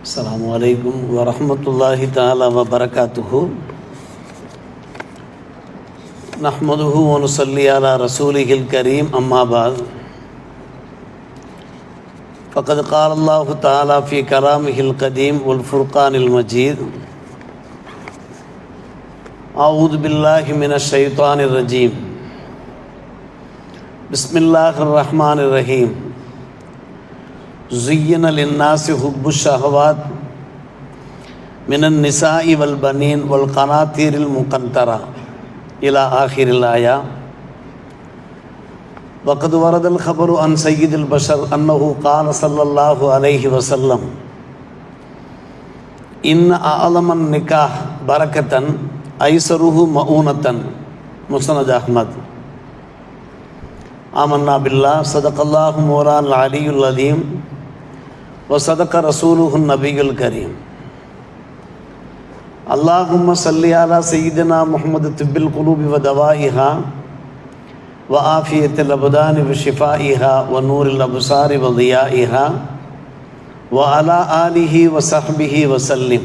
அஸ்ஸலாமு அலைக்கும் வரஹ்மத்துல்லாஹி தஆலா வ பரகாத்துஹு. நஹ்மதுஹு வ நுஸல்லி அலா ரசூலிஹில் கரீம். அம்மா பஅத். ஃபக்கத் கால அல்லாஹு தஆலா ஃபீ கலாமிஹில் கதீம் வல் ஃபுர்கானில் மஜீத். அஊது பில்லாஹி மினஷ் ஷைத்தானிர் ரஜீம். பிஸ்மில்லாஹிர் ரஹ்மானிர் ரஹீம். ज़ुय्यिन लिन्नासि हुब्बु शहवात मिनन निसाई वल बनीन वल क़नातीरिल मुक़न्तरा इला आखिरिल आया. वक़द वरदल ख़बरु अन सय्यिदिल बशर अन्नहु क़ाल सल्लल्लाहु अलैहि वसल्लम इन्न अअलमन निकाह बरकतन ऐसरुहु मऊनतन. मुस्नद अहमद. आमन्ना बिल्लाह सदक़ल्लाहु मौलाना अलीयुल अज़ीम व सदक़ रसूलुहुन नबियुल करीम. अल्लाहुम्मा सल्लि अला सय्यिदिना मुहम्मद तिब्बिल क़ुलूबि व दवाइहा व आफ़ियतिल अबदानि व शिफ़ाइहा व नूरिल अब्सारि व ज़ियाइहा व अला आलिहि व सहबिहि व सल्लिम.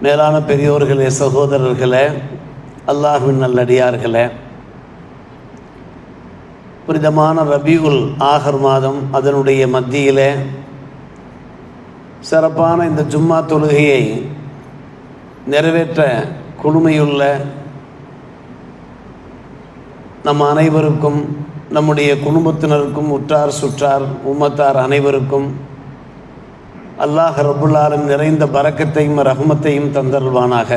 மேலான பெரியோர்களே, சகோதரர்களே, அல்லாஹ்வின் நல்லடியார்களே, புனிதமான ரபியுல் ஆஹர் மாதம் அதனுடைய மத்தியிலே சிறப்பான இந்த ஜும்மா தொழுகையை நிறைவேற்ற குழுமையுள்ள நம் அனைவருக்கும், நம்முடைய குடும்பத்தினருக்கும், உற்றார் சுற்றார் உம்மத்தார் அனைவருக்கும் அல்லாஹ் ரப்புல் ஆலமீன் நிறைந்த பரக்கத்தையும் ரஹ்மத்தையும் தந்தருள்வானாக.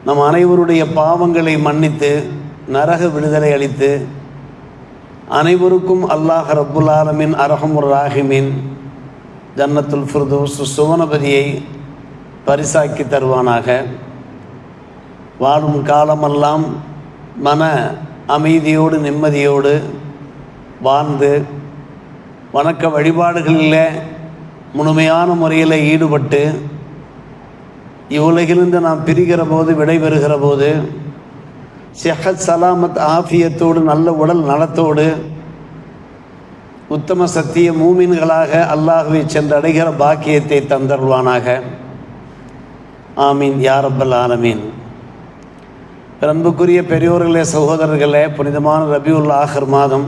நம் அனைவருடைய பாவங்களை மன்னித்து நரக விடுதலை அளித்து அனைவருக்கும் அல்லாஹ் ரப்புல் ஆலமீன் அர்ஹமுர் ராஹிமீன் ஜன்னத்துல் ஃபிர்தௌஸ் சுவனபதியை பரிசாக்கி தருவானாக. வாழும் காலமெல்லாம் மன அமைதியோடு நிம்மதியோடு வாழ்ந்து வணக்க வழிபாடுகளில் முழுமையான முறையில் ஈடுபட்டு இவ்வுலகிலிருந்து நாம் பிரிகிற போது, விடைபெறுகிற போது சிஹத் சலாமத் ஆஃபியத்தோடு நல்ல உடல் நலத்தோடு உத்தம சத்திய மூமின்களாக அல்லாஹ்வை சென்றடைகிற பாக்கியத்தை தந்தருள்வானாக. ஆமீன் யா ரப்பல் ஆலமீன். அன்புக்குரிய பெரியோர்களே, சகோதரர்களே, புனிதமான ரபியுல் ஆஹர் மாதம்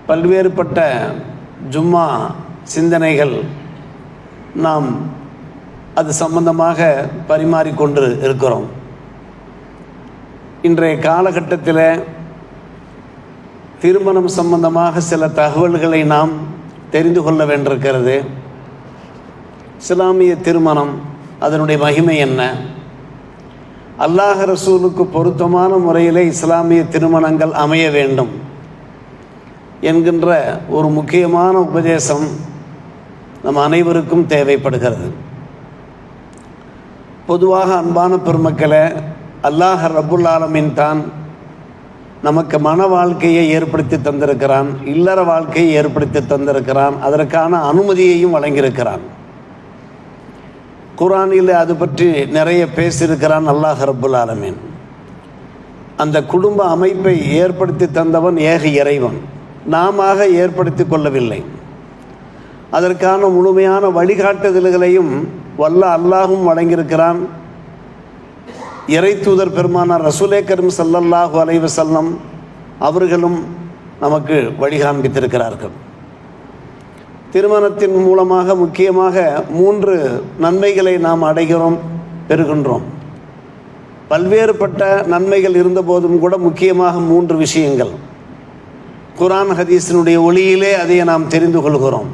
பல்வேறுபட்ட ஜும்மா சிந்தனைகள் நாம் அது சம்பந்தமாக பரிமாறிக்கொண்டு இருக்கிறோம். இன்றைய காலகட்டத்தில் திருமணம் சம்பந்தமாக சில தகவல்களை நாம் தெரிந்து கொள்ள வேண்டியிருக்கிறது. இஸ்லாமிய திருமணம், அதனுடைய மகிமை என்ன, அல்லாஹ் ரசூலுக்கு பொருத்தமான முறையில் இஸ்லாமிய திருமணங்கள் அமைய வேண்டும் என்கின்ற ஒரு முக்கியமான உபதேசம் நம் அனைவருக்கும் தேவைப்படுகிறது. பொதுவாக அன்பான பெருமக்களே, அல்லாஹ் ரப்புல் ஆலமீன் தான் நமக்கு மன வாழ்க்கையை ஏற்படுத்தி தந்திருக்கிறான், இல்லற வாழ்க்கையை ஏற்படுத்தி தந்திருக்கிறான், அதற்கான அனுமதியையும் வழங்கியிருக்கிறான். குர்ஆனில் அது பற்றி நிறைய பேசியிருக்கிறான் அல்லாஹ் ரப்புல் ஆலமீன். அந்த குடும்ப அமைப்பை ஏற்படுத்தி தந்தவன் ஏக இறைவன், நாம ஏற்படுத்தி கொள்ளவில்லை. அதற்கான முழுமையான வழிகாட்டுதல்களையும் வல்ல அல்லாஹும் வழங்கியிருக்கிறான். இறை தூதர் பெருமானார் ரசூலே கரீம் ஸல்லல்லாஹு அலைஹி வஸல்லம் அவர்களும் நமக்கு வழிகாண்பித்திருக்கிறார்கள். திருமணத்தின் மூலமாக முக்கியமாக 3 நன்மைகளை நாம் அடைகிறோம், பெறுகின்றோம். பல்வேறுபட்ட நன்மைகள் இருந்தபோதும் கூட முக்கியமாக 3 விஷயங்கள் குர்ஆன் ஹதீஸினுடைய ஒளியிலே அதை நாம் தெரிந்து கொள்கிறோம்.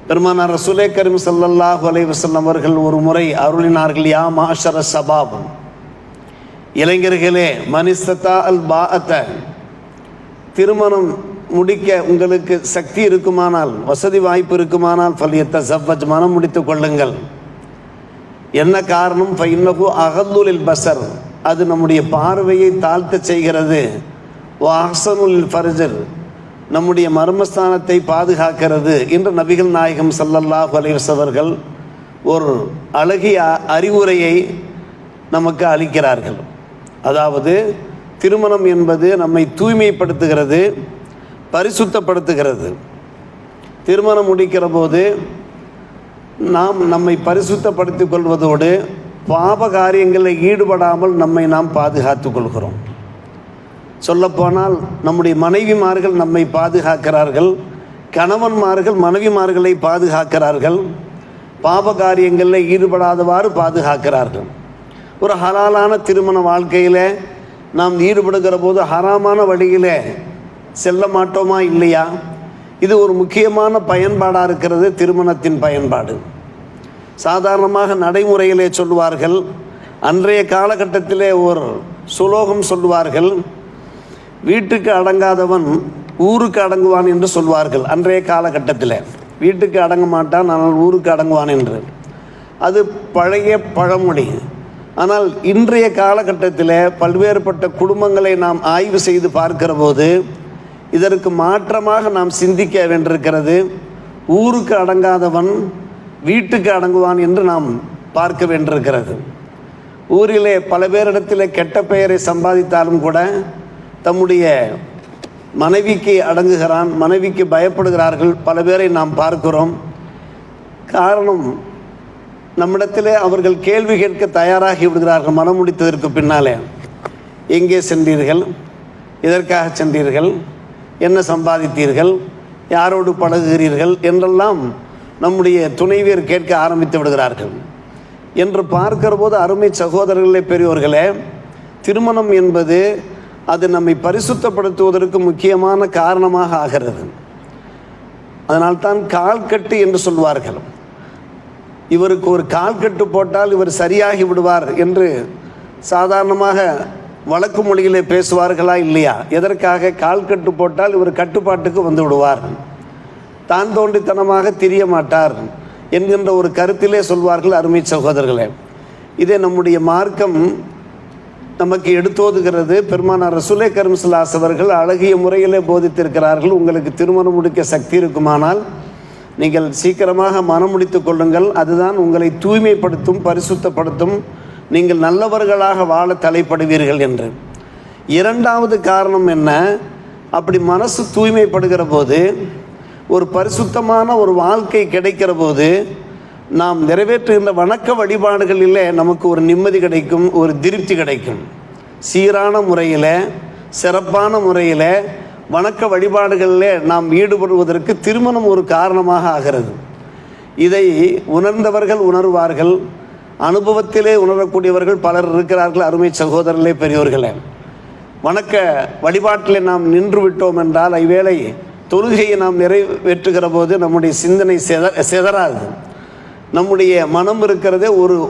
பெருமானார் ரசூலே கரீம் ஸல்லல்லாஹு அலைஹி வஸல்லம் அவர்கள் ஒரு முறை அருளினார்கள், யா மாஷர ஷபாப், இளைஞர்களே, மனிஸ்ததா அல் பாஅத, திருமணம் முடிக்க உங்களுக்கு சக்தி இருக்குமானால், வசதி வாய்ப்பு இருக்குமானால், ஃபல்யத்தஸவ்வஜ், மனம் முடித்து கொள்ளுங்கள். என்ன காரணம்? ஃபஇன்னஹு அகல்லு லில் பஸர், அது நம்முடைய பார்வையை தாழ்த்த செய்கிறது. வ அஹ்ஸனு லில் ஃபர்ஜ், நம்முடைய மர்மஸ்தானத்தை பாதுகாக்கிறது என்று நபிகள் நாயகம் ஸல்லல்லாஹு அலைஹி வஸல்லம் அவர்கள் ஒரு அழகிய அறிவுரையை நமக்கு அளிக்கிறார்கள். அதாவது திருமணம் என்பது நம்மை தூய்மைப்படுத்துகிறது, பரிசுத்தப்படுத்துகிறது. திருமணம் முடிக்கிற போது நாம் நம்மை பரிசுத்தப்படுத்திக் கொள்வதோடு பாப காரியங்களில் ஈடுபடாமல் நம்மை நாம் பாதுகாத்து கொள்கிறோம். சொல்லப்போனால் நம்முடைய மனைவிமார்கள் நம்மை பாதுகாக்கிறார்கள், கணவன்மார்கள் மனைவிமார்களை பாதுகாக்கிறார்கள், பாப காரியங்களில் ஈடுபடாதவாறு பாதுகாக்கிறார்கள். ஒரு ஹலாலான திருமண வாழ்க்கையில் நாம் ஈடுபடுகிற போது ஹராமான வழியில் செல்ல மாட்டோமா இல்லையா? இது ஒரு முக்கியமான பயன்பாடாக இருக்கிறது, திருமணத்தின் பயன்பாடு. சாதாரணமாக நடைமுறையிலே சொல்லுவார்கள், அன்றைய காலகட்டத்திலே ஒரு சுலோகம் சொல்லுவார்கள், வீட்டுக்கு அடங்காதவன் ஊருக்கு அடங்குவான் என்று சொல்வார்கள். அன்றைய காலகட்டத்தில் வீட்டுக்கு அடங்க மாட்டான், ஆனால் ஊருக்கு அடங்குவான் என்று. அது பழைய பழமொழி. ஆனால் இன்றைய காலகட்டத்தில் பல்வேறுபட்ட குடும்பங்களை நாம் ஆய்வு செய்து பார்க்கிற போது இதற்கு மாற்றமாக நாம் சிந்திக்க வேண்டியிருக்கிறது. ஊருக்கு அடங்காதவன் வீட்டுக்கு அடங்குவான் என்று நாம் பார்க்க வேண்டியிருக்கிறது. ஊரிலே பல பேரிடத்தில் கெட்ட பெயரை சம்பாதித்தாலும் கூட தம்முடைய மனைவிக்கு அடங்குகிறான், மனைவிக்கு பயப்படுகிறார்கள், பல பேரை நாம் பார்க்கிறோம். காரணம், நம்மிடத்திலே அவர்கள் கேள்வி கேட்க தயாராகி விடுகிறார்கள். மனம் முடித்ததற்கு பின்னாலே, எங்கே சென்றீர்கள், எதற்காக சென்றீர்கள், என்ன சம்பாதித்தீர்கள், யாரோடு பழகுகிறீர்கள் என்றெல்லாம் நம்முடைய துணைவியர் கேட்க ஆரம்பித்து விடுகிறார்கள். என்று பார்க்கிற போது அருமை சகோதரர்களே, பெரியோர்களே, திருமணம் என்பது அது நம்மை பரிசுத்தப்படுத்துவதற்கு முக்கியமான காரணமாக ஆகிறது. அதனால்தான் கால்கட்டு என்று சொல்வார்கள். இவருக்கு ஒரு கால்கட்டு போட்டால் இவர் சரியாகி விடுவார் என்று சாதாரணமாக வழக்கு மொழியிலே பேசுவார்களா இல்லையா? எதற்காக? கால்கட்டு போட்டால் இவர் கட்டுப்பாட்டுக்கு வந்து விடுவார், தான் தோண்டித்தனமாக திரிய மாட்டார் என்கின்ற ஒரு கருத்திலே சொல்வார்கள். அருமை சகோதரர்களே, இதை நம்முடைய மார்க்கம் நமக்கு எடுத்தோதுகிறது. பெருமானார் ரசூலே கரீம் ஸல்லல்லாஹு அலைஹி அவர்கள் அழகிய முறையிலே போதித்திருக்கிறார்கள். உங்களுக்கு திருமணம் முடிக்க சக்தி இருக்குமானால் நீங்கள் சீக்கிரமாக மனம் முடித்து கொள்ளுங்கள், அதுதான் உங்களை தூய்மைப்படுத்தும், பரிசுத்தப்படுத்தும், நீங்கள் நல்லவர்களாக வாழ தலைப்படுவீர்கள் என்று. இரண்டாவது காரணம் என்ன? அப்படி மனசு தூய்மைப்படுகிற போது, ஒரு பரிசுத்தமான ஒரு வாழ்க்கை கிடைக்கிற போது, நாம் நிறைவேற்றுகின்ற வணக்க வழிபாடுகளிலே நமக்கு ஒரு நிம்மதி கிடைக்கும், ஒரு திருப்தி கிடைக்கும். சீரான முறையில், சிறப்பான முறையில் வணக்க வழிபாடுகளிலே நாம் ஈடுபடுவதற்கு திருமணம் ஒரு காரணமாக ஆகிறது. இதை உணர்ந்தவர்கள் உணர்வார்கள், அனுபவத்திலே உணரக்கூடியவர்கள் பலர் இருக்கிறார்கள். அருமை சகோதரர்களே, பெரியோர்களே, வணக்க வழிபாட்டிலே நாம் நின்று விட்டோம் என்றால், ஐவேளை தொழுகையை நாம் நிறைவேற்றுகிற போது நம்முடைய சிந்தனை செதறாது. நம்முடைய மனம் இருக்கிறதே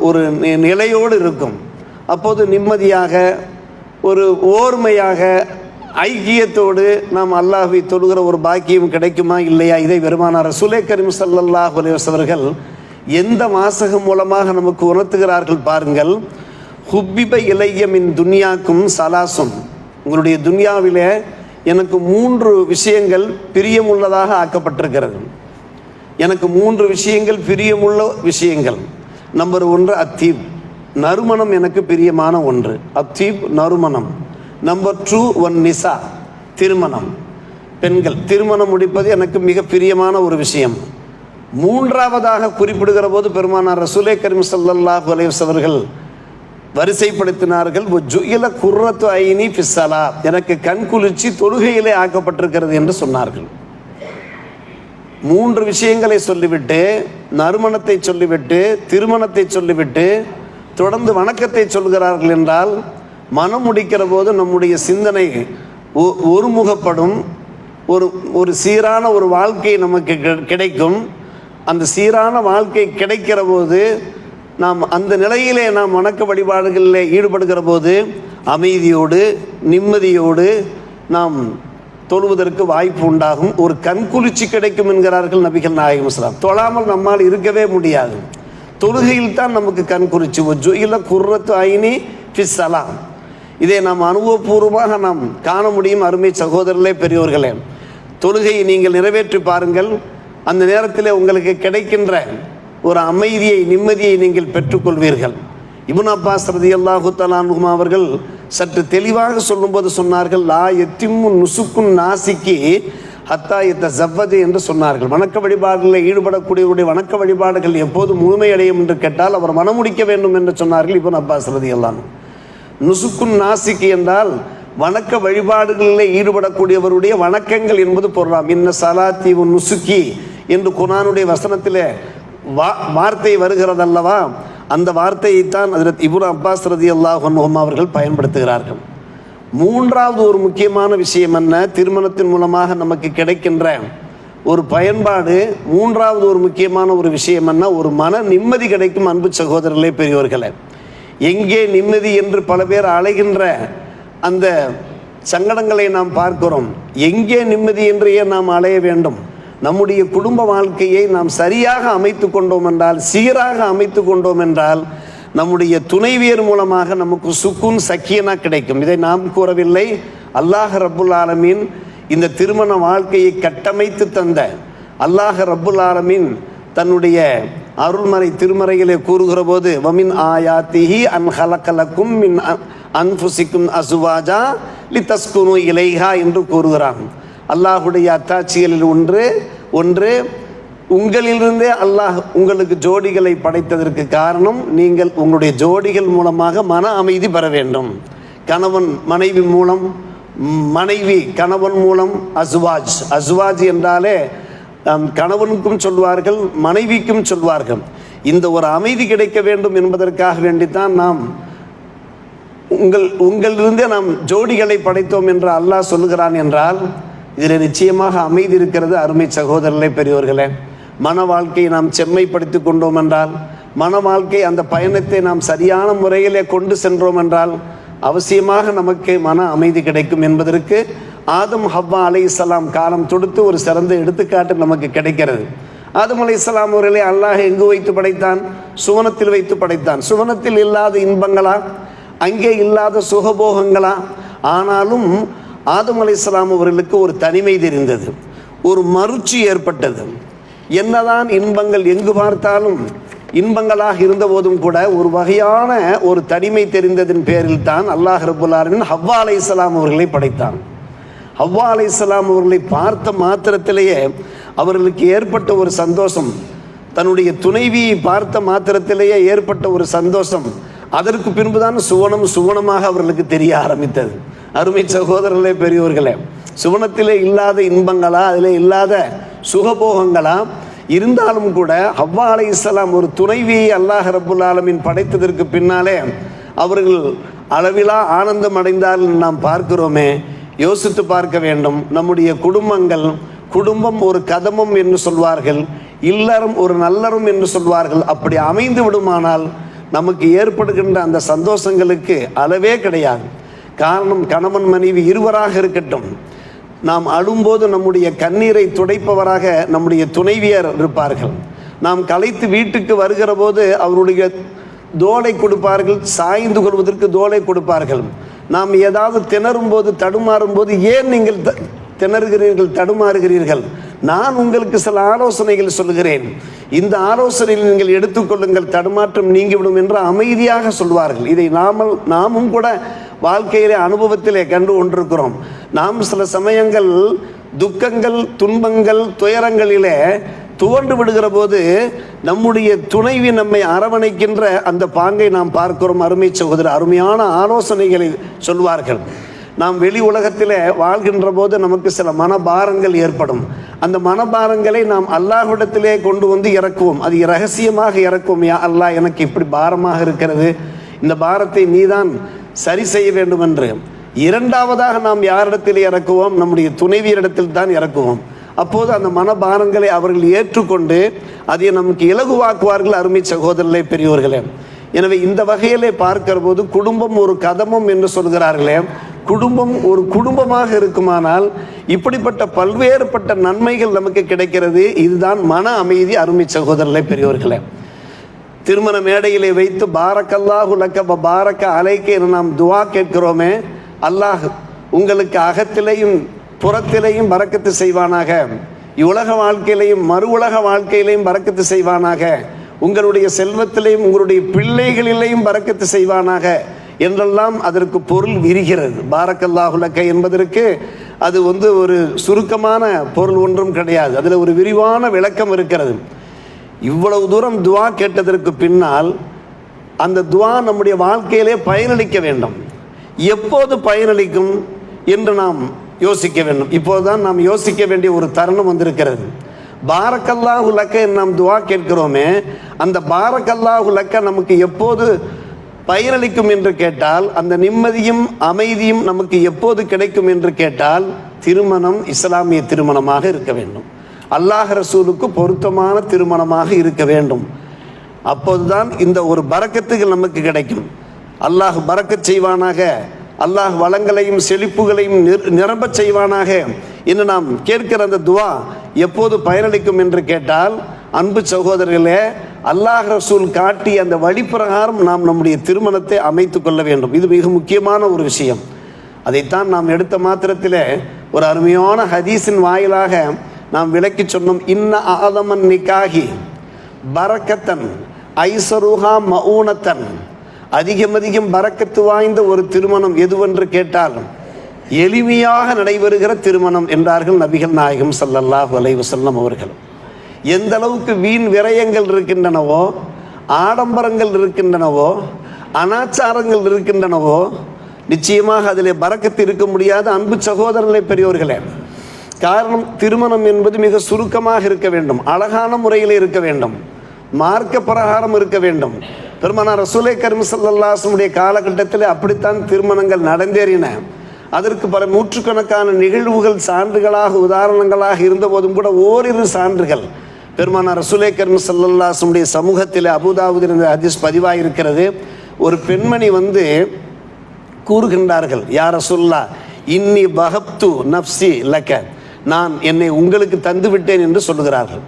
ஒரு நிலையோடு இருக்கும். அப்போது நிம்மதியாக, ஒரு ஓர்மையாக, ஐக்கியத்தோடு நாம் அல்லாஹ்வை தொழுகிற ஒரு பாக்கியம் கிடைக்குமா இல்லையா? இதை பெருமானார் ரசூலே கரீம் ஸல்லல்லாஹு அலைஹி வஸல்லம் எந்த வாசகம் மூலமாக நமக்கு உணர்த்துகிறார்கள் பாருங்கள். ஹுப்பிப இலைய மின் துன்யாக்கும் சலாசும், உங்களுடைய துன்யாவிலே எனக்கு 3 விஷயங்கள் பிரியமுள்ளதாக ஆக்கப்பட்டிருக்கிறது. எனக்கு 3 விஷயங்கள் பிரியமுள்ள விஷயங்கள். நம்பர் 1 அத்தீப், நறுமணம் எனக்கு பிரியமான ஒன்று. அத்தீப், நறுமணம். நம்பர் 2 ஒன் நிசா, திருமணம், பெண்கள், திருமணம் முடிப்பது எனக்கு மிக பிரியமான ஒரு விஷயம். மூன்றாவதாக குறிப்பிடுகிற போது பெருமானார் ரசூலே கரீம் ஸல்லல்லாஹு அலைஹி வஸல்லம் அவர்கள் வரிசைப்படுத்தினார்கள், ஜுஇல குர்ரத்து ஐனி ஃபிஸ்ஸலா, எனக்கு கண் குளிர்ச்சி தொழுகையிலே ஆக்கப்பட்டிருக்கிறது என்று சொன்னார்கள். 3 விஷயங்களை சொல்லிவிட்டு, நறுமணத்தை சொல்லிவிட்டு, திருமணத்தை சொல்லிவிட்டு தொடர்ந்து வணக்கத்தை சொல்கிறார்கள் என்றால், மனம் முடிக்கிற போது நம்முடைய சிந்தனை ஒருமுகப்படும், ஒரு சீரான ஒரு வாழ்க்கை நமக்கு கிடைக்கும். அந்த சீரான வாழ்க்கை கிடைக்கிற போது நாம் அந்த நிலையிலே நாம் வணக்க வழிபாடுகளில் ஈடுபடுகிற போது அமைதியோடு நிம்மதியோடு நாம் தொழுவதற்கு வாய்ப்பு உண்டாகும். ஒரு கண்குளிர்ச்சி கிடைக்கும் என்கிறார்கள் நபிகள் நாயகம் ஸல்லல்லாஹு அலைஹி வஸல்லம். தொழாமல் நம்மால் இருக்கவே முடியாது. தொழுகையில் தான் நமக்கு கண்குளிர்ச்சி. ஜுஇல குர்ரத்து ஐனி ஃபிஸ்ஸலா, இதை நாம் அனுபவபூர்வமாக நாம் காண முடியும். அருமை சகோதரர்களே, பெரியோர்களே, தொழுகையை நீங்கள் நிறைவேற்றி பாருங்கள். அந்த நேரத்தில் உங்களுக்கு கிடைக்கின்ற ஒரு அமைதியை, நிம்மதியை நீங்கள் பெற்றுக்கொள்வீர்கள். இப்னு அப்பாஸ் ரலியல்லாஹு தஆலா அன்ஹுமா அவர்கள் சற்று தெளிவாக சொல்லும்போது சொன்னார்கள், லா யத்திம்மு நுசுக்குன் நாசிக்கி ஹத்தா யத்தஸவ்வஜ என்று சொன்னார்கள். வணக்க வழிபாடுகளில் ஈடுபடக்கூடியவருடைய வணக்க வழிபாடுகள் எப்போது முழுமையடையும் என்று கேட்டால் அவர் மனமுடிக்க வேண்டும் என்று சொன்னார்கள் இப்னு அப்பாஸ் ரலியல்லாஹு அன்ஹு. நுசுக்குன் நாசிக் என்றால் வணக்க வழிபாடுகளில் ஈடுபடக்கூடியவருடைய வணக்கங்கள் என்பது பொருளாம். இன்ன சலாத்தி நுசுக்கி என்று குர்ஆனுடைய வசனத்திலே வார்த்தை வருகிறதல்லவா, அந்த வார்த்தையைத்தான் ஹஜ்ரத் இப்னு அப்பாஸ் ரலியல்லாஹு அன்ஹு அவர்கள் பயன்படுத்துகிறார்கள். மூன்றாவது ஒரு முக்கியமான விஷயம் என்ன, திருமணத்தின் மூலமாக நமக்கு கிடைக்கின்ற ஒரு பயன்பாடு, மூன்றாவது ஒரு முக்கியமான ஒரு விஷயம் என்ன, ஒரு மன நிம்மதி கிடைக்கும். அன்பு சகோதரர்களே, பெரியோர்களே, எங்கே நிம்மதி என்று பல பேர் அலைகின்ற அந்த சங்கடங்களை நாம் பார்க்கிறோம். எங்கே நிம்மதி என்றே நாம் அலைய வேண்டும்? நம்முடைய குடும்ப வாழ்க்கையை நாம் சரியாக அமைத்து கொண்டோம் என்றால், சீராக அமைத்து கொண்டோம் என்றால், நம்முடைய துணைவியர் மூலமாக நமக்கு சுக்கூன் சக்கியனா கிடைக்கும். இதை நாம் கூறவில்லை, அல்லாஹ் ரப்புல் ஆலமீன் இந்த திருமண வாழ்க்கையை கட்டமைத்து தந்த அல்லாஹ் ரப்புல் ஆலமீன் தன்னுடைய அருள்மறை திருமறைகளை கூறுகிற போது வமின் ஆயாத்திஹி அன் ஹலகலக்கும் மின் அன்ஃபுசிக்கும் அசுவாஜா லிதஸ்குனு இலைஹா என்று கூறுகிறான். அல்லாஹுடைய அத்தாட்சிகளில் ஒன்று உங்களிலிருந்தே அல்லாஹ் உங்களுக்கு ஜோடிகளை படைத்ததற்கு காரணம், நீங்கள் உங்களுடைய ஜோடிகள் மூலமாக மன அமைதி பெற வேண்டும். கணவன் மனைவி மூலம், மனைவி கணவன் மூலம் அசுவாஜ் என்றாலே கணவனுக்கும் சொல்வார்கள், மனைவிக்கும் சொல்வார்கள். இந்த ஒரு அமைதி கிடைக்க வேண்டும் என்பதற்காக வேண்டித்தான் நாம் உங்களிலிருந்தே நாம் ஜோடிகளை படைத்தோம் என்று அல்லாஹ் சொல்லுகிறான் என்றால் இதில் நிச்சயமாக அமைதி இருக்கிறது. அருமை சகோதரர்களே, பெரியோர்களே, மன வாழ்க்கையை நாம் செம்மைப்படுத்தி கொண்டோம் என்றால், மன வாழ்க்கை அந்த பயணத்தை நாம் சரியான முறையிலே கொண்டு சென்றோம் என்றால் அவசியமாக நமக்கு மன அமைதி கிடைக்கும் என்பதற்கு ஆதம் ஹவ்வா அலைஹிஸ்ஸலாம் காலம் தொடுத்து ஒரு சிறந்த எடுத்துக்காட்டு நமக்கு கிடைக்கிறது. ஆதம் அலைஹிஸ்ஸலாம் அவர்களை அல்லாஹ் எங்கு வைத்து படைத்தான்? சுவனத்தில் வைத்து படைத்தான். சுவனத்தில் இல்லாத இன்பங்களா, அங்கே இல்லாத சுகபோகங்களா? ஆனாலும் ஆதம் அலைஹிஸ்ஸலாம் அவர்களுக்கு ஒரு தனிமை தெரிந்தது, ஒரு மறுச்சி ஏற்பட்டது. என்னதான் இன்பங்கள் எங்கு பார்த்தாலும் இன்பங்களாக இருந்த போதும் கூட ஒரு வகையான ஒரு தனிமை தெரிந்ததின் பேரில் தான் அல்லாஹ் ரப்புல் ஆலமீன் ஹவ்வா அலைஹிஸ்ஸலாம் அவர்களை படைத்தான். ஹவ்வா அலைஹிஸ்ஸலாம் அவர்களை பார்த்த மாத்திரத்திலேயே அவர்களுக்கு ஏற்பட்ட ஒரு சந்தோஷம், தன்னுடைய துணைவியை பார்த்த மாத்திரத்திலேயே ஏற்பட்ட ஒரு சந்தோஷம், அதற்கு பின்புதான் சுவனமாக அவர்களுக்கு தெரிய ஆரம்பித்தது. அருமை சகோதரர்களே, பெரியோர்களே, சுவனத்திலே இல்லாத இன்பங்களா, அதிலே இல்லாத சுகபோகங்களா இருந்தாலும் கூட ஹவ்வா அலைஹிஸ்ஸலாம் ஒரு துணைவியை அல்லாஹ் ரப்புல் ஆலமீன் படைத்ததற்கு பின்னாலே அவர்கள் அளவிலா ஆனந்தம் அடைந்தார்கள் நாம் பார்க்கிறோமே. யோசித்து பார்க்க வேண்டும். நம்முடைய குடும்பம் ஒரு கதமம் என்று சொல்வார்கள், இல்லறம் ஒரு நல்லறம் என்று சொல்வார்கள். அப்படி அமைந்து விடுமானால் நமக்கு ஏற்படுகின்ற அந்த சந்தோஷங்களுக்கு அளவே கிடையாது. காரணம், கணவன் மனைவி இருவராக இருக்கட்டும், நாம் அழும்போது நம்முடைய கண்ணீரை துடைப்பவராக நம்முடைய துணைவியர் இருப்பார்கள். நாம் களைத்து வீட்டுக்கு வருகிற போது அவருடைய தோளை கொடுப்பார்கள், சாய்ந்து கொள்வதற்கு தோளை கொடுப்பார்கள். நாம் ஏதாவது திணறும் போது தடுமாறும் போது, ஏன் நீங்கள் திணறுகிறீர்கள், தடுமாறுகிறீர்கள், நான் உங்களுக்கு சில ஆலோசனைகள் சொல்கிறேன், இந்த ஆலோசனையில் நீங்கள் எடுத்துக்கொள்ளுங்கள், தடுமாற்றம் நீங்கிவிடும் என்று அமைதியாக சொல்வார்கள். இதை நாமும் கூட வாழ்க்கையிலே அனுபவத்திலே கண்டு கொண்டிருக்கிறோம். நாம் சில சமயங்கள் துக்கங்கள், துன்பங்கள், துயரங்களிலே துவண்டு விடுகிற போது நம்முடைய துணைவி நம்மை அரவணைக்கின்ற அந்த பாங்கை நாம் பார்க்கிறோம். அருமை சகோதரர், அருமையான ஆலோசனைகளை சொல்வார்கள். நாம் வெளி உலகத்திலே வாழ்கின்ற போது நமக்கு சில மனபாரங்கள் ஏற்படும். அந்த மனபாரங்களை நாம் அல்லாஹ்விடத்திலே கொண்டு வந்து இறக்குவோம். அது ரகசியமாக இறக்குவோம். யா அல்லாஹ், எனக்கு இப்படி பாரமாக இருக்கிறது, இந்த பாரத்தை நீதான் சரி செய்ய வேண்டும் என்று. இரண்டாவதாக நாம் யாரிடத்தில் இறக்குவோம்? நம்முடைய துணைவியரிடத்தில் தான் இறக்குவோம். அப்போது அந்த மனபாரங்களை அவர்கள் ஏற்றுக்கொண்டு அதை நமக்கு இலகுவாக்குவார்கள். அருமை சகோதரர்களே, பெரியோர்களே, எனவே இந்த வகையிலே பார்க்கிற போது குடும்பம் ஒரு கதமம் என்று சொல்கிறார்களே, குடும்பம் ஒரு குடும்பமாக இருக்குமானால் இப்படிப்பட்ட பல்வேறுபட்ட நன்மைகள் நமக்கு கிடைக்கிறது. இதுதான் மன அமைதி. அருமை சகோதரர்களே, பெரியோர்களே, திருமண மேடையிலே வைத்து பாரக்கல்லாஹு லக்க வ பாரக்க அலைக்க என நாம் துவா கேட்கிறோமே, அல்லாஹ் உங்களுக்கு அகத்திலையும் புறத்திலையும் பரக்கத்து செய்வானாக, இவ்வுலக வாழ்க்கையிலையும் மறு உலக வாழ்க்கையிலையும் பரக்கத்து செய்வானாக, உங்களுடைய செல்வத்திலையும் உங்களுடைய பிள்ளைகளிலேயும் பரக்கத்து செய்வானாக என்றெல்லாம் அதற்கு பொருள் விரிகிறது. பாரக்கல்லாஹு லக்க என்பதற்கு அது ஒரு சுருக்கமான பொருள் ஒன்றும் கிடையாது. அதில் ஒரு விரிவான விளக்கம் இருக்கிறது. இவ்வளவு தூரம் துவா கேட்டதற்கு பின்னால் அந்த துவா நம்முடைய வாழ்க்கையிலே பயனளிக்க வேண்டும். எப்போது பயனளிக்கும் என்று நாம் யோசிக்க வேண்டும். இப்போதுதான் நாம் யோசிக்க வேண்டிய ஒரு தருணம் வந்திருக்கிறது. பாரக்கல்லாஹு லக்க நாம் துவா கேட்கிறோமே, அந்த பாரக்கல்லாஹு லக்க நமக்கு எப்போது பயனளிக்கும் என்று கேட்டால், அந்த நிம்மதியும் அமைதியும் நமக்கு எப்போது கிடைக்கும் என்று கேட்டால், திருமணம் இஸ்லாமிய திருமணமாக இருக்க வேண்டும், அல்லாஹ் ரசூலுக்கு பொருத்தமான திருமணமாக இருக்க வேண்டும். அப்போதுதான் இந்த ஒரு பரக்கத்துகள் நமக்கு கிடைக்கும். அல்லாஹ் பரக்கத் செய்வானாக, அல்லாஹ் வளங்களையும் செழிப்புகளையும் நிரம்பச் செய்வானாக என்று நாம் கேட்கிற அந்த துவா எப்போது பயனளிக்கும் என்று கேட்டால், அன்பு சகோதரர்களே, அல்லாஹ் ரசூல் காட்டிய அந்த வழிப்பிரகாரம் நாம் நம்முடைய திருமணத்தை அமைத்து கொள்ள வேண்டும். இது மிக முக்கியமான ஒரு விஷயம். அதைத்தான் நாம் எடுத்த மாத்திரத்தில் ஒரு அருமையான ஹதீஸின் வாயிலாக நாம் விளக்கி சொன்னோம். இன்ன ஆதமன் நிக்காகி பரக்கத்தன் ஐசருஹா மஊனத்தன், அதிகம் பரக்கத்து வாய்ந்த ஒரு திருமணம் எதுவென்று கேட்டால் எளிமையாக நடைபெறுகிற திருமணம் என்றார்கள் நபிகள் நாயகம் ஸல்லல்லாஹு அலைஹி வஸல்லம் அவர்கள். எந்த அளவுக்கு வீண் விரயங்கள் இருக்கின்றனவோ, ஆடம்பரங்கள் இருக்கின்றனவோ, அனாச்சாரங்கள் இருக்கின்றனவோ, நிச்சயமாக அதிலே பரக்கத்து இருக்க முடியாத அன்பு சகோதரர்களே, பெரியோர்களே. காரணம், திருமணம் என்பது மிக சுருக்கமாக இருக்க வேண்டும், அழகான முறையில் இருக்க வேண்டும், மார்க்க பிரகாரம் இருக்க வேண்டும். பெருமானார் ரசூலே கரீம் ஸல்லல்லாஹு அலைஹி வஸல்லம் காலகட்டத்தில் அப்படித்தான் திருமணங்கள் நடந்தேறின. அதற்கு பல நூற்றுக்கணக்கான நிகழ்வுகள் சான்றுகளாக உதாரணங்களாக இருந்த போதும் கூட ஓரிரு சான்றுகள் பெருமானார் ரசூலே கரீம் ஸல்லல்லாஹு அலைஹி வஸல்லம் சமூகத்தில் அபூதாவுதில் இருந்த ஹதீஸ் பதிவாக இருக்கிறது. ஒரு பெண்மணி கூறுகின்றார்கள், யா ரசூலுல்லாஹ் இன்னி பஹப்து நஃப்ஸி லக, நான் என்னை உங்களுக்கு தந்து விட்டேன் என்று சொல்லுகிறார்கள்.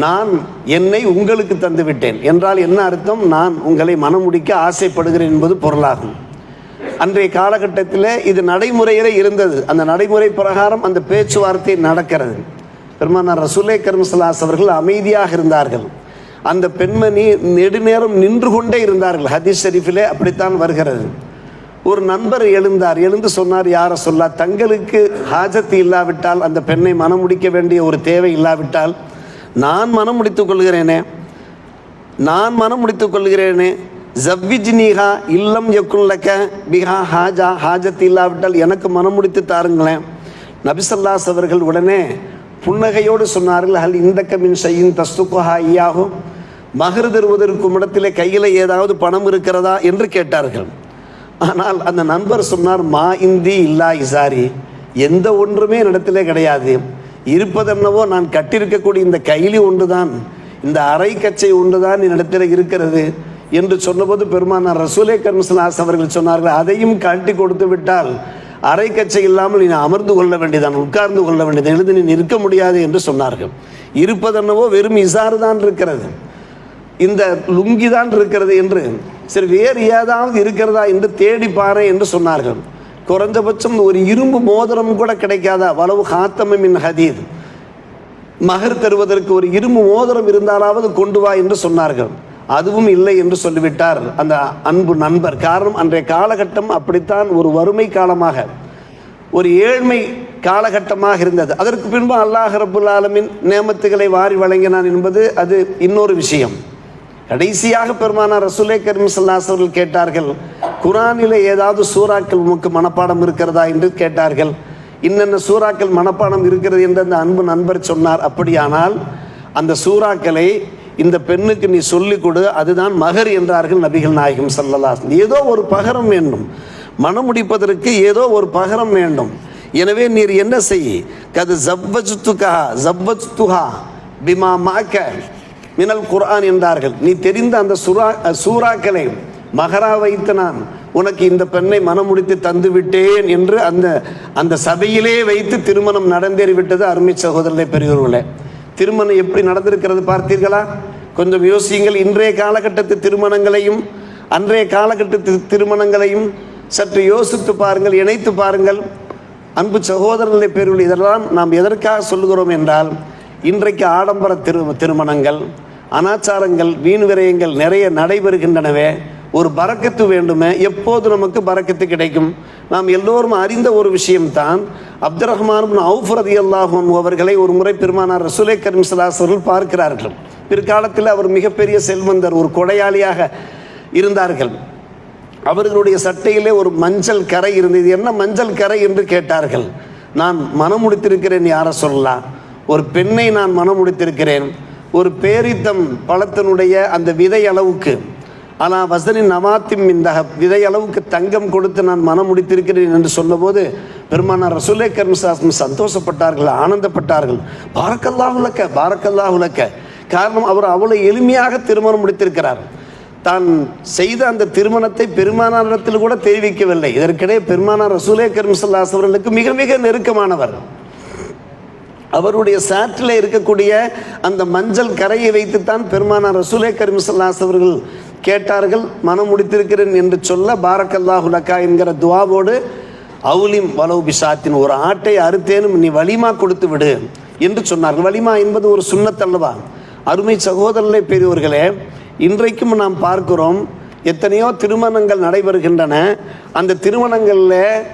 நான் என்னை உங்களுக்கு தந்து விட்டேன் என்றால் என்ன அர்த்தம்? நான் உங்களை மனமுடிக்க ஆசைப்படுகிறேன் என்பது பொருளாகும். அன்றைய காலகட்டத்தில் இது நடைமுறையிலே இருந்தது. அந்த நடைமுறை பிரகாரம் அந்த பேச்சுவார்த்தை நடக்கிறது. பெருமானார் ரசூலே கரீம் ஸல்லல்லாஹு அலைஹி வஸல்லம் அவர்கள் அமைதியாக இருந்தார்கள். அந்த பெண்மணி நெடுநேரம் நின்று கொண்டே இருந்தார்கள். ஹதீஸ் ஷரீஃபிலே அப்படித்தான் வருகிறது. ஒரு நண்பர் எழுந்து சொன்னார், யா ரசூலுல்லாஹ், தங்களுக்கு ஹாஜத்து இல்லாவிட்டால், அந்த பெண்ணை மனமுடிக்க வேண்டிய ஒரு தேவை இல்லாவிட்டால் நான் மனம் முடித்துக் கொள்கிறேனே, ஜவ்விஜ்னிஹா இல்லம் யக்குல்லக பிஹா ஹாஜா, ஹாஜத் இல்லாவிட்டால் எனக்கு மனம் முடித்து தாருங்களேன். நபி ஸல்லல்லாஹு அலைஹி அவர்கள் உடனே புன்னகையோடு சொன்னார்கள், ஹல் இந்தக்க மின் ஷைஇன் தஸ்துகுஹா இய்யாஹு, மஹர் தருவதற்கும் இடத்திலே கையில் ஏதாவது பணம் இருக்கிறதா என்று கேட்டார்கள். ஆனால் அந்த நண்பர் சொன்னார், மா இந்தி இல்லா இசாரி, எந்த ஒன்றுமே என்னிடத்திலே கிடையாது, இருப்பதென்னவோ நான் கட்டியிருக்கக்கூடிய இந்த கைலி ஒன்றுதான், இந்த அரை கச்சை ஒன்றுதான் என்னிடத்தில் இருக்கிறது என்று சொன்னபோது பெருமானார் ரசூலே கரீம் ஸல்லல்லாஹு அலைஹி வஸல்லம் அவர்கள் சொன்னார்கள், அதையும் காட்டி கொடுத்து விட்டால் அரை கச்சை இல்லாமல் நீ அமர்ந்து கொள்ள வேண்டியதான், உட்கார்ந்து கொள்ள வேண்டியதான், எழுந்து நீ நிற்க முடியாது என்று சொன்னார்கள். இருப்பதென்னவோ வெறும் இசாறு தான் இருக்கிறது, இந்த லுங்கி தான் இருக்கிறது என்று, சரி வேறு ஏதாவது இருக்கிறதா என்று தேடி பாரு என்று சொன்னார்கள். குறைஞ்சபட்சம் ஒரு இரும்பு மோதிரம் கூட கிடைக்காதா, வலவு ஹாத்தம மின் ஹதீத், மஹர் தருவதற்கு ஒரு இரும்பு மோதிரம் இருந்தாலாவது கொண்டு வா என்று சொன்னார்கள். அதுவும் இல்லை என்று சொல்லிவிட்டார் அந்த அன்பு நண்பர். காரணம், அன்றைய காலகட்டம் அப்படித்தான் ஒரு வறுமை காலமாக, ஒரு ஏழ்மை காலகட்டமாக இருந்தது. அதற்கு பின்பு அல்லாஹ் ரப்புல் ஆலமீன் நேமத்துகளை வாரி வழங்கினான் என்பது அது இன்னொரு விஷயம். கடைசியாக பெருமானார் ரசூலே கரீம் ஸல்லல்லாஹு அலைஹி வஸல்லம் கேட்டார்கள், குர்ஆனிலே ஏதாவது சூறாக்கள் உமக்கு மனப்பாடம் இருக்கிறதா என்று கேட்டார்கள். இன்னென்ன சூறாக்கள் மனப்பாடம் இருக்கிறது என்று அந்த அன்பு நண்பர் சொன்னார். அப்படியானால் அந்த சூறாக்களை இந்த பெண்ணுக்கு நீ சொல்லிக் கொடு, அதுதான் மஹர் என்றார்கள் நபிகள் நாயகம் ஸல்லல்லாஹு அலைஹி வஸல்லம். ஏதோ ஒரு பகரம் வேண்டும், மனம் முடிப்பதற்கு ஏதோ ஒரு பகரம் வேண்டும். எனவே நீர் என்ன செய், கது ஜவ்வஜ்துஹா பிமா மாக்க மினல் குர்ஆன் என்றார்கள். நீ தெரிந்த அந்த சூறாக்களை மகரா வைத்து நான் உனக்கு இந்த பெண்ணை மனம் முடித்து தந்து விட்டேன் என்று அந்த சபையிலே வைத்து திருமணம் நடந்தேறிவிட்டது. அருமை சகோதரர்களே, பெரியோர்களே, திருமணம் எப்படி நடந்திருக்கிறது பார்த்தீர்களா? கொஞ்சம் யோசியுங்கள். இன்றைய காலகட்டத்து திருமணங்களையும் அன்றைய காலகட்டத்து திருமணங்களையும் சற்று யோசித்து பாருங்கள், இணைத்து பாருங்கள். அன்பு சகோதரர்களே, பெரியோர்களே, இதெல்லாம் நாம் எதற்காக சொல்லுகிறோம் என்றால், இன்றைக்கு ஆடம்பர திருமணங்கள், அனாச்சாரங்கள், வீண் விரயங்கள் நிறைய நடைபெறுகின்றனவே. ஒரு பரக்கத்து வேண்டுமே, எப்போது நமக்கு பரக்கத்து கிடைக்கும்? நாம் எல்லோரும் அறிந்த ஒரு விஷயம்தான். அப்துர் ரஹ்மான் இப்னு அவுஃப் ரலியல்லாஹு அன்ஹு அவர்களை ஒரு முறை பெருமானார் ரசூலே கரீம் ஸல்லல்லாஹு அலைஹி வஸல்லம் பார்க்கிறார்கள். பிற்காலத்தில் அவர் மிகப்பெரிய செல்வந்தர், ஒரு கொடையாளியாக இருந்தார்கள். அவர்களுடைய சட்டையிலே ஒரு மஞ்சள் கரை இருந்தது. என்ன மஞ்சள் கரை என்று கேட்டார்கள். நான் மனம் முடித்திருக்கிறேன் யார சொல்லலாம், ஒரு பெண்ணை நான் மனம் முடித்திருக்கிறேன், ஒரு பேரித்தம் பழத்தினுடைய அந்த விதை அளவுக்கு, ஆனால் வசனின் நவாத்திம் இந்த விதை அளவுக்கு தங்கம் கொடுத்து நான் மனம் முடித்திருக்கிறேன் என்று சொன்னபோது பெருமானார் ரசூலே கரீம் ஸல்லல்லாஹு அலைஹி வஸல்லம் சந்தோஷப்பட்டார்கள், ஆனந்தப்பட்டார்கள். பாரக்கல்லாஹு லக்க, பாரக்கல்லாஹு லக்க. காரணம், அவர் அவ்வளவு எளிமையாக திருமணம் முடித்திருக்கிறார். தான் செய்த அந்த திருமணத்தை பெருமானாரிடத்தில் கூட தெரிவிக்கவில்லை. இதற்கிடையே பெருமானார் ரசூலே கரீம் ஸல்லல்லாஹு அலைஹி அவர்களுக்கு மிக மிக நெருக்கமானவர். அவருடைய சாற்றில் இருக்கக்கூடிய அந்த மஞ்சள் கரையை வைத்துத்தான் பெருமானார் ரசூலே கரீம் ஸல்லல்லாஹு அலைஹி அவர்கள் கேட்டார்கள். மனம் முடித்திருக்கிறேன் என்று சொல்ல பாரக்கல்லாஹு லக்கா என்கிற துவாவோடு அவுலிம் வலவு பிசாத்தின், ஒரு ஆட்டை அறுத்தேனும் நீ வலிமா கொடுத்து விடு என்று சொன்னார்கள். வலிமா என்பது ஒரு சுன்னத் அல்லவா? அருமை சகோதரர்களே, பெரியவர்களே, இன்றைக்கும் நாம் பார்க்கிறோம் எத்தனையோ திருமணங்கள் நடைபெறுகின்றன. அந்த திருமணங்களில்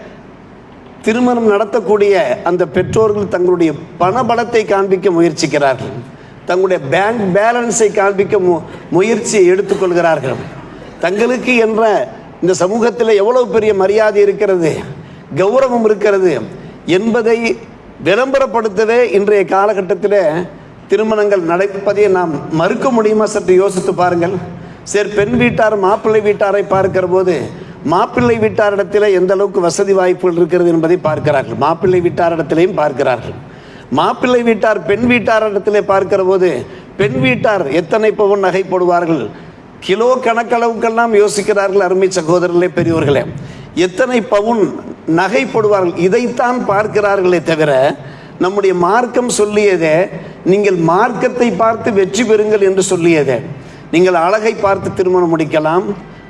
திருமணம் நடத்தக்கூடிய அந்த பெற்றோர்கள் தங்களுடைய பணபலத்தை காண்பிக்க முயற்சிக்கிறார்கள், தங்களுடைய பேங்க் பேலன்ஸை காண்பிக்க முயற்சியை எடுத்துக்கொள்கிறார்கள். தங்களுக்கு என்ற இந்த சமூகத்தில் எவ்வளவு பெரிய மரியாதை இருக்கிறது, கௌரவம் இருக்கிறது என்பதை விளம்பரப்படுத்தவே இன்றைய காலகட்டத்தில் திருமணங்கள் நடப்பதை நாம் மறுக்க முடியுமா? சற்று யோசித்து பாருங்கள். சரி, பெண் வீட்டார் மாப்பிள்ளை வீட்டாரை பார்க்கிற போது மாப்பிள்ளை வீட்டாரிடத்தில் எந்த அளவுக்கு வசதி வாய்ப்புகள் இருக்கிறது என்பதை பார்க்கிறார்கள். மாப்பிள்ளை வீட்டாரிடத்திலையும் பார்க்கிறார்கள். மாப்பிள்ளை வீட்டார் பெண் வீட்டாரிடத்திலே பார்க்கிற போது பெண் வீட்டார் எத்தனை பவுன் நகை போடுவார்கள், கிலோ கணக்களவுக்கெல்லாம் யோசிக்கிறார்கள். அருமை சகோதரர்களே, பெரியோர்களே, எத்தனை பவுன் நகை போடுவார்கள், இதைத்தான் பார்க்கிறார்களே தவிர நம்முடைய மார்க்கம் சொல்லியதே நீங்கள் மார்க்கத்தை பார்த்து வெற்றி பெறுங்கள் என்று சொல்லியதே. நீங்கள் அழகை பார்த்து திருமணம் முடிக்கலாம்,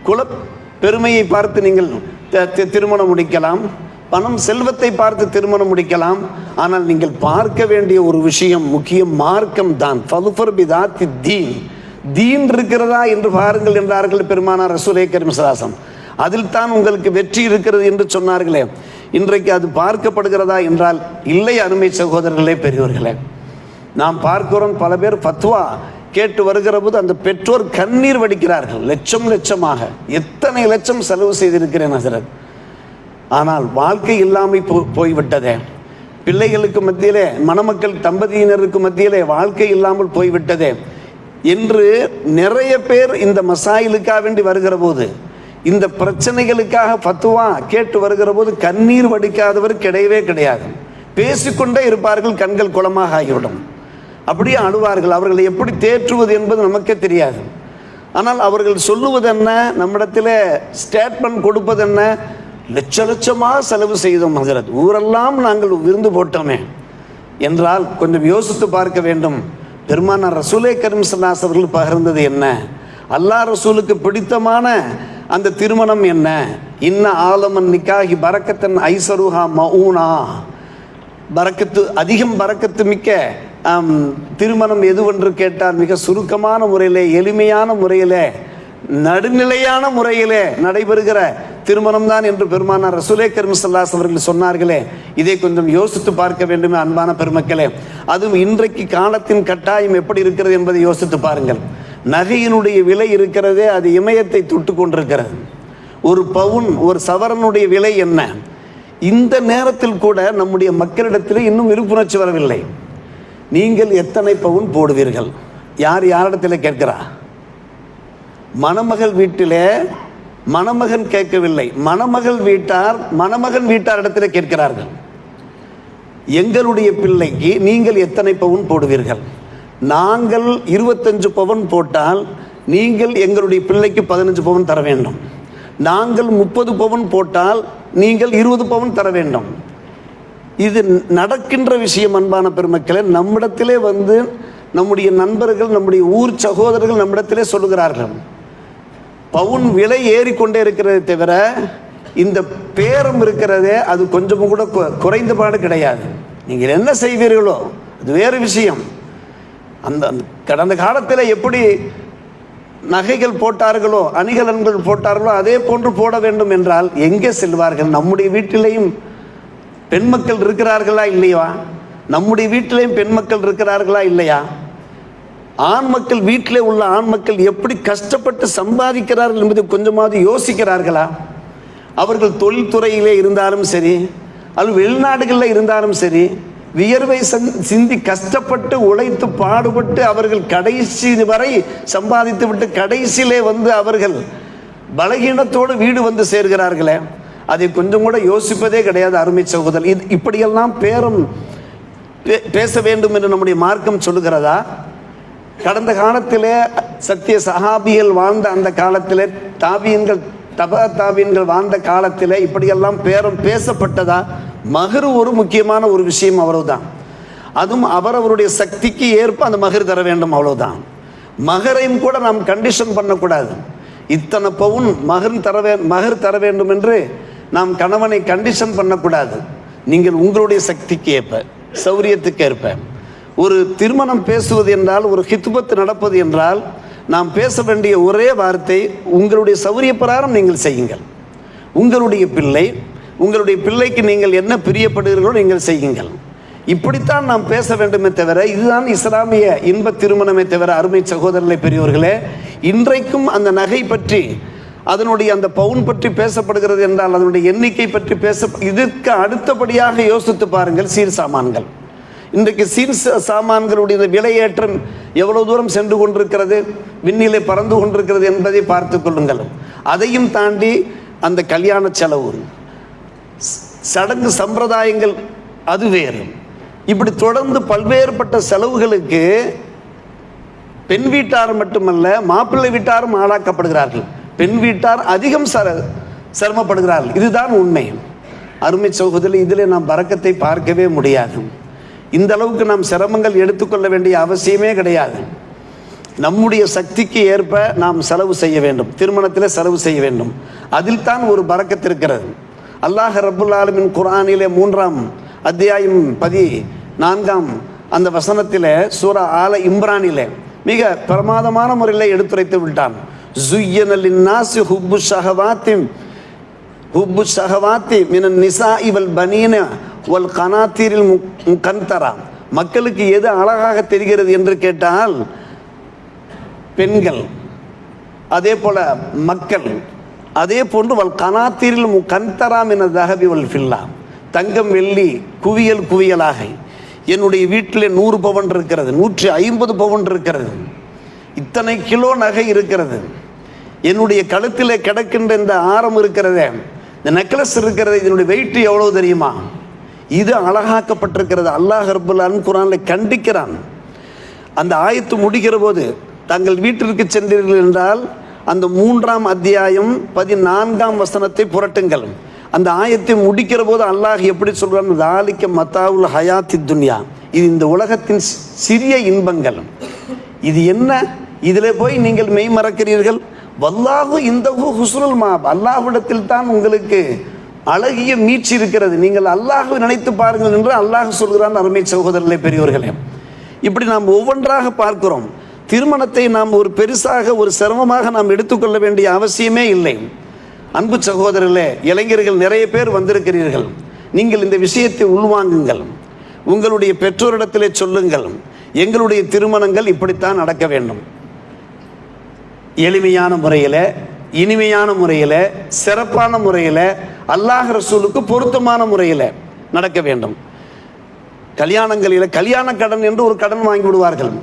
குல பெருமையை பார்த்து நீங்கள் திருமணம் முடிக்கலாம், பணம் செல்வத்தை பார்த்து திருமணம் முடிக்கலாம். ஆனால் நீங்கள் பார்க்க வேண்டிய ஒரு விஷயம் முக்கியம், மார்க்கம் தான். ஃபதுஃபர் பிதாத்தி தீன், தீன் இருக்கிறதா என்று பாருங்கள் என்றார்கள் பெருமானார் ரசூலே கரீம் ஸல்லல்லாஹு அலைஹி வஸல்லம். அதில் தான் உங்களுக்கு வெற்றி இருக்கிறது என்று சொன்னார்களே. இன்றைக்கு அது பார்க்கப்படுகிறதா என்றால் இல்லை. அருமை சகோதரர்களே, பெரியவர்களே, நாம் பார்க்கிறோம் பல பேர் ஃபத்வா கேட்டு வருகிற போது அந்த பெற்றோர் கண்ணீர் வடிக்கிறார்கள். லட்சம் லட்சமாக, எத்தனை லட்சம் செலவு செய்திருக்கிறேன் ஹஸரத், ஆனால் வாழ்க்கை இல்லாமல் போய்விட்டதே. பிள்ளைகளுக்கு மத்தியிலே, மணமக்கள் தம்பதியினருக்கு மத்தியிலே வாழ்க்கை இல்லாமல் போய்விட்டதே என்று நிறைய பேர் இந்த மசாயிலுக்காக வேண்டி வருகிற போது, இந்த பிரச்சனைகளுக்காக ஃபத்வா கேட்டு வருகிற போது கண்ணீர் வடிக்காதவர் கிடையவே கிடையாது. பேசிக்கொண்டே இருப்பார்கள், கண்கள் குளமாக ஆகிவிடும், அப்படியே அழுவார்கள். அவர்களை எப்படி தேற்றுவது என்பது நமக்கே தெரியாது. ஆனால் அவர்கள் சொல்லுவது என்ன, நம்மிடத்தில் ஸ்டேட்மெண்ட் கொடுப்பது என்ன, லட்ச லட்சமாக செலவு செய்தோம் ஹஸரத், ஊரெல்லாம் நாங்கள் விருந்து போட்டோமே என்றால் கொஞ்சம் யோசித்து பார்க்க வேண்டும். பெருமானார் ரசூலே கரீம் ஸல்லல்லாஹு அலைஹி அவர்கள் பகிர்ந்தது என்ன, அல்லாஹ் ரசூலுக்கு பிடித்தமான அந்த திருமணம் என்ன? இன்ன ஆலமன் நிக்காஹி பரக்கத்தன் ஐசருஹா மஊனா, பரக்கத்து அதிகம் பரக்கத்து மிக்க திருமணம் எதுவென்று கேட்டால் மிக சுருக்கமான முறையிலே, எளிமையான முறையிலே, நடுநிலையான முறையிலே நடைபெறுகிற திருமணம் தான் என்று பெருமானார் ரசூலே கரீம் ஸல்லல்லாஹு அலைஹி அவர்கள் சொன்னார்களே. இதை கொஞ்சம் யோசித்து பார்க்க வேண்டுமே அன்பான பெருமக்களே. அதுவும் இன்றைக்கு காலத்தின் கட்டாயம் எப்படி இருக்கிறது என்பதை யோசித்து பாருங்கள். நகையினுடைய விலை இருக்கிறதே, அது இமயத்தை தொட்டு கொண்டிருக்கிறது. ஒரு பவுன், ஒரு சவரனுடைய விலை என்ன? இந்த நேரத்தில் கூட நம்முடைய மக்களிடத்தில் இன்னும் விழிப்புணர்ச்சி வரவில்லை. நீங்கள் எத்தனை பவுன் போடுவீர்கள்? யார் யாரிடத்தில் கேட்கிறா? மணமகள் வீட்டிலே மணமகன் கேட்கவில்லை, மணமகள் வீட்டார் மணமகன் வீட்டாரிடத்தில் கேட்கிறார்கள். எங்களுடைய பிள்ளைக்கு நீங்கள் எத்தனை பவுன் போடுவீர்கள்? நாங்கள் 25 பவுன் போட்டால் நீங்கள் எங்களுடைய பிள்ளைக்கு 15 பவுன் தர வேண்டும். நாங்கள் 30 பவுன் போட்டால் நீங்கள் 20 பவுன் தர வேண்டும். இது நடக்கின்ற விஷயம் அன்பான பெருமக்களே. நம்மிடத்திலே வந்து நம்முடைய நண்பர்கள், நம்முடைய ஊர் சகோதரர்கள் நம்மிடத்திலே சொல்லுகிறார்கள், பவுன் விலை ஏறிக்கொண்டே இருக்கிறதை தவிர இந்த பேரம் இருக்கிறதே அது கொஞ்சமும் கூட குறைந்தபாடு கிடையாது. நீங்கள் என்ன செய்வீர்களோ அது வேறு விஷயம். அந்த கடந்த காலத்தில் எப்படி நகைகள் போட்டார்களோ, அணிகலன்கள் போட்டார்களோ, அதே போன்று போட வேண்டும் என்றால் எங்கே செல்வார்கள்? நம்முடைய வீட்டிலேயும் பெண் மக்கள் இருக்கிறார்களா இல்லையா? நம்முடைய வீட்டிலேயும் பெண் மக்கள் இருக்கிறார்களா இல்லையா? ஆண் மக்கள், வீட்டிலே உள்ள ஆண் மக்கள் எப்படி கஷ்டப்பட்டு சம்பாதிக்கிறார்கள் என்பதை கொஞ்சமாவது யோசிக்கிறார்களா? அவர்கள் தொழில்துறையிலே இருந்தாலும் சரி, அல்லது வெளிநாடுகளில் இருந்தாலும் சரி, வியர்வை சிந்தி கஷ்டப்பட்டு உழைத்து பாடுபட்டு அவர்கள் கடைசி வரை சம்பாதித்து விட்டு கடைசியிலே வந்து அவர்கள் பலகீனத்தோடு வீடு வந்து சேர்கிறார்களே, அதை கொஞ்சம் கூட யோசிப்பதே கிடையாது. அருமை சகோதரர், இது இப்படியெல்லாம் பேச வேண்டும் என்று நம்முடைய மார்க்கம் சொல்லுகிறதா? கடந்த காலத்திலே சத்திய சஹாபிகள் வாழ்ந்த அந்த காலத்திலே, தாபியன்கள் வாழ்ந்த காலத்தில் இப்படியெல்லாம் பேசப்பட்டதா? மகர் ஒரு முக்கியமான ஒரு விஷயம், அவ்வளவுதான். அதுவும் அவரவருடைய சக்திக்கு ஏற்ப அந்த மகர் தர வேண்டும், அவ்வளவுதான். மகரையும் கூட நாம் கண்டிஷன் பண்ணக்கூடாது. இத்தனை பவுன் மகர் தர வேண்டும் என்று நாம் கணவனை கண்டிஷன் பண்ணக்கூடாது. நீங்கள் உங்களுடைய சக்திக்கு ஏற்ப, சௌரியத்துக்கு ஏற்ப. ஒரு திருமணம் பேசுவது என்றால், ஒரு ஹித்பத் நடப்பது என்றால், நாம் பேச வேண்டிய ஒரே வார்த்தை, உங்களுடைய சௌரிய பிரகாரம் நீங்கள் செய்யுங்கள். உங்களுடைய பிள்ளைக்கு நீங்கள் என்ன பிரியப்படுகிறீர்களோ நீங்கள் செய்யுங்கள். இப்படித்தான் நாம் பேச வேண்டுமே தவிர, இதுதான் இஸ்லாமிய இன்ப திருமணமே தவிர, அருமை சகோதரர்களே, பெரியோர்களே, இன்றைக்கும் அந்த நகை பற்றி, அதனுடைய அந்த பவுன் பற்றி பேசப்படுகிறது என்றால், அதனுடைய எண்ணிக்கை பற்றி இதற்கு அடுத்தபடியாக யோசித்து பாருங்கள், சீர் சாமான்கள். இன்றைக்கு சீர் சாமான்களுடைய விலையேற்றம் எவ்வளவு தூரம் சென்று கொண்டிருக்கிறது, விண்ணிலே பறந்து கொண்டிருக்கிறது என்பதை பார்த்து கொள்ளுங்கள். அதையும் தாண்டி அந்த கல்யாண செலவு, சடங்கு சம்பிரதாயங்கள், அது வேறு. இப்படி தொடர்ந்து பல்வேறுபட்ட செலவுகளுக்கு பெண் வீட்டார் மட்டுமல்ல, மாப்பிள்ளை வீட்டாரும் ஆளாக்கப்படுகிறார்கள். பெண் வீட்டார் அதிகம் சிரமப்படுகிறார்கள். இதுதான் உண்மை. அருமை சகோதரர்களே, இதில் நாம் பரக்கத்தை பார்க்கவே முடியாது. இந்த அளவுக்கு நாம் சிரமங்கள் எடுத்துக்கொள்ள வேண்டிய அவசியமே கிடையாது. நம்முடைய சக்திக்கு ஏற்ப நாம் செலவு செய்ய வேண்டும், திருமணத்தில் செலவு செய்ய வேண்டும். அதில் தான் ஒரு பரக்கத்து இருக்கிறது. அல்லாஹ் ரப்புல் ஆலமீன் குர்ஆனிலே 3ஆம் அத்தியாயம் 14ஆம் அந்த வசனத்திலே, சூரா ஆல இம்ரானிலே மிக பிரமாதமான முறையில் எடுத்துரைத்து விட்டான். ஸுய்யன லின்னாஸி ஹுப்பு ஷஹவாத்தி மினன் நிசாஇ வல் பனீன வல் கனாத்தீரில் முகந்தரா. மக்களுக்கு எது அழகாக தெரிகிறது என்று கேட்டால் பெண்கள், அதே போல மக்கள், அதே போன்று வல் கனாத்தீரில் முகந்தரா மின தஹபி வல் ஃபில்லா, தங்கம் வெள்ளி குவியலாக. என்னுடைய வீட்டில் 100 பவுன் இருக்கிறது, 150 பவுன் இருக்கிறது, இத்தனை கிலோ நகை இருக்கிறது, என்னுடைய கழுத்தில் கிடக்கின்ற இந்த ஆரம் இருக்கிறதே, இந்த நெக்லஸ் இருக்கிறது, இதனுடைய வெயிட் எவ்வளவு தெரியுமா? இது அழகாக்கப்பட்டிருக்கிறது. அல்லாஹ் ரப்புல் ஆலமீன் குர்ஆனில் கண்டிக்கிறான். அந்த ஆயத்து முடிக்கிற போது, தங்கள் வீட்டிற்கு சென்றீர்கள் என்றால் அந்த 3ஆம் அத்தியாயம் 14ஆம் வசனத்தை புரட்டுங்கள். அந்த ஆயத்தை முடிக்கிற போது அல்லாஹ் எப்படி சொல்றான்? தாலிக்க மத்தாவுல் ஹயாத்தி துன்யா, இது இந்த உலகத்தின் சிறிய இன்பங்கள். இது என்ன? இதில் போய் நீங்கள் மெய் மறக்கிறீர்கள். வல்லாஹு இந்த ஹுஸ்னுல் மாப், அல்லாஹ்விடத்தில் தான் உங்களுக்கு அழகிய மீட்சி இருக்கிறது, நீங்கள் அல்லாஹ் நினைத்து பாருங்கள் என்று அல்லாஹ் சொல்கிறான். அருமை சகோதரர்களே, பெரியோர்களே, இப்படி நாம் ஒவ்வொன்றாக பார்க்கிறோம். திருமணத்தை நாம் ஒரு பெருசாக, ஒரு சிரமமாக நாம் எடுத்துக்கொள்ள வேண்டிய அவசியமே இல்லை. அன்பு சகோதரர்களே, இளைஞர்கள் நிறைய பேர் வந்திருக்கிறீர்கள். நீங்கள் இந்த விஷயத்தை உள்வாங்குங்கள். உங்களுடைய பெற்றோரிடத்திலே சொல்லுங்கள், எங்களுடைய திருமணங்கள் இப்படித்தான் நடக்க வேண்டும். எளிமையான முறையில், இனிமையான முறையில், சிறப்பான முறையில், அல்லாஹ் ரசூலுக்கு பொருத்தமான முறையில் நடக்க வேண்டும். கல்யாணங்களில் கல்யாண கடன் என்று ஒரு கடன் வாங்கி விடுவார்கள்.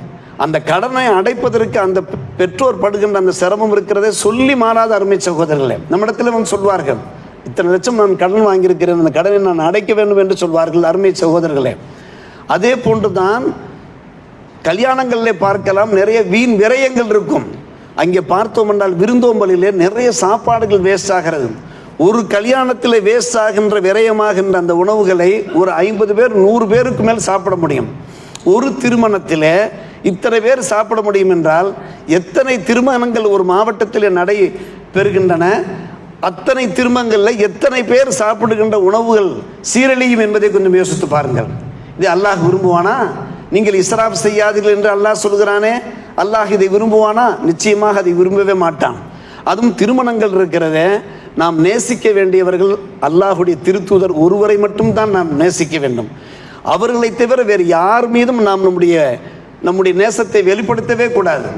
அந்த கடனை அடைப்பதற்கு அந்த பெற்றோர் படுகின்ற அந்த சிரமம் இருக்கிறதே சொல்லி மாறாத அருமை சகோதரர்களே. நம்மிடத்தில் வந்து சொல்வார்கள், இத்தனை லட்சம் நான் கடன் வாங்கியிருக்கிறேன், அந்த கடனை நான் அடைக்க வேண்டும் என்று சொல்வார்கள். அருமை சகோதரர்களே, அதே போன்றுதான் கல்யாணங்களில் பார்க்கலாம், நிறைய வீண் விரயங்கள் இருக்கும். அங்கே பார்த்தோம் என்றால் விருந்தோம்பலிலே நிறைய சாப்பாடுகள் வேஸ்ட் ஆகிறது. ஒரு கல்யாணத்தில் வேஸ்ட் ஆகின்ற விரயமாகின்ற அந்த உணவுகளை ஒரு 50 பேர் 100 பேருக்கு மேல் சாப்பிட முடியும். ஒரு திருமணத்தில் இத்தனை பேர் சாப்பிட முடியும் என்றால் எத்தனை திருமணங்கள் ஒரு மாவட்டத்தில் நடை பெறுகின்றன? அத்தனை திருமணங்களில் எத்தனை பேர் சாப்பிடுகின்ற உணவுகள் சீரழியும் என்பதை கொஞ்சம் யோசித்து பாருங்கள். இது அல்லாஹ் விரும்புவானா? நீங்கள் இஸ்ராப் செய்யாதீர்கள் என்று அல்லாஹ் சொல்கிறானே, அல்லாஹ் இதை விரும்புவானா? நிச்சயமாக அதை விரும்பவே மாட்டான். அதுவும் திருமணங்கள் இருக்கிறதே, நாம் நேசிக்க வேண்டியவர்கள் அல்லாஹுடைய திருத்தூதர் ஒருவரை மட்டும்தான் நாம் நேசிக்க வேண்டும். அவர்களை தவிர வேறு யார் மீதும் நாம் நம்முடைய நேசத்தை வெளிப்படுத்தவே கூடாது.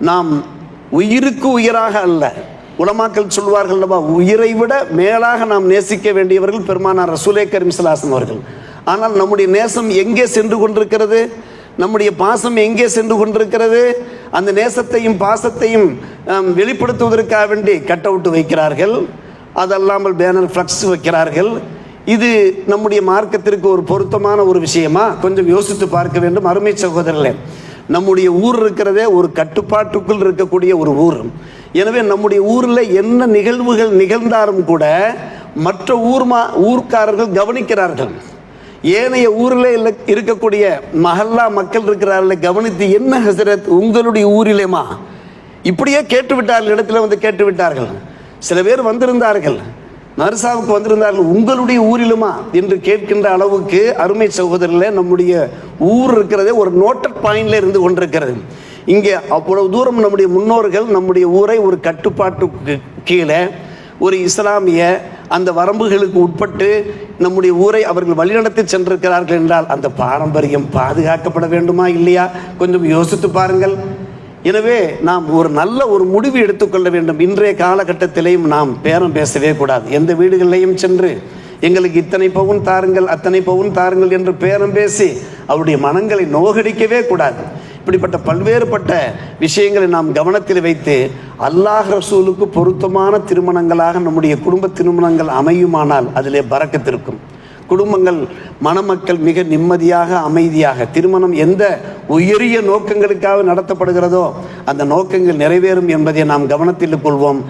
நாம் உயிருக்கு உயிராக அல்ல, உலமாக்கள் சொல்வார்கள் அல்லவா, உயிரை விட மேலாக நாம் நேசிக்க வேண்டியவர்கள் பெருமானார் ரசூலே கரீம் ஸல்லல்லாஹு அலைஹி வஸல்லம் அவர்கள். ஆனால் நம்முடைய நேசம் எங்கே சென்று கொண்டிருக்கிறது? நம்முடைய பாசம் எங்கே சென்று கொண்டிருக்கிறது? அந்த நேசத்தையும் பாசத்தையும் வெளிப்படுத்துவதற்காக வேண்டி கட் அவுட் வைக்கிறார்கள், அதல்லாமல் பேனர் ஃப்ளக்ஸ் வைக்கிறார்கள். இது நம்முடைய மார்க்கத்திற்கு ஒரு பொருத்தமான ஒரு விஷயமா? கொஞ்சம் யோசித்து பார்க்க வேண்டும் அருமை சகோதரர்களே. நம்முடைய ஊர் இருக்கிறதே ஒரு கட்டுப்பாட்டுக்குள் இருக்கக்கூடிய ஒரு ஊர். எனவே நம்முடைய ஊரில் என்ன நிகழ்வுகள் நிகழ்ந்தாலும் கூட மற்ற ஊர்க்காரர்கள் கவனிக்கிறார்கள். ஏனைய ஊரில் இருக்கக்கூடிய மஹல்லா மக்கள் இருக்கிறார்கள், கவனித்து என்ன ஹசரத் உங்களுடைய ஊரிலேமா? இப்படியே கேட்டு விட்டார்கள், இடத்துல வந்து கேட்டு விட்டார்கள். சில பேர் வந்திருந்தார்கள், மர்சாவுக்கு வந்திருந்தார்கள், உங்களுடைய ஊரிலுமா என்று கேட்கின்ற அளவுக்கு அருமை சகோதரர்களே, நம்முடைய ஊர் இருக்கிறதே ஒரு நோட்டட் பாயிண்ட்ல இருந்து கொண்டிருக்கிறது. இங்கே அவ்வளவு தூரம் நம்முடைய முன்னோர்கள் நம்முடைய ஊரை ஒரு கட்டுப்பாட்டுக்கு கீழே ஒரு இஸ்லாமிய அந்த வரம்புகளுக்கு உட்பட்டு நம்முடைய ஊரை அவர்கள் வழிநடத்தி சென்றிருக்கிறார்கள் என்றால் அந்த பாரம்பரியம் பாதுகாக்கப்பட வேண்டுமா இல்லையா? கொஞ்சம் யோசித்து பாருங்கள். எனவே நாம் ஒரு நல்ல ஒரு முடிவு எடுத்துக்கொள்ள வேண்டும். இன்றைய காலகட்டத்திலேயும் நாம் பேரம் பேசவே கூடாது. எந்த வீடுகளிலையும் சென்று எங்களுக்கு இத்தனை பவுன் தாருங்கள், அத்தனை பவுன் தாருங்கள் என்று பேரம் பேசி அவருடைய மனங்களை நோகடிக்கவே கூடாது. இப்படிப்பட்ட பல்வேறுபட்ட விஷயங்களை நாம் கவனத்தில் வைத்து அல்லாஹ் ரசூலுக்கு பொருத்தமான திருமணங்களாக நம்முடைய குடும்ப திருமணங்கள் அமையுமானால் அதிலே பரக்கத்திருக்கும். குடும்பங்கள் மணமக்கள் மிக நிம்மதியாக அமைதியாக, திருமணம் எந்த உயரிய நோக்கங்களுக்காக நடத்தப்படுகிறதோ அந்த நோக்கங்கள் நிறைவேறும் என்பதை நாம் கவனத்தில் கொள்வோம்.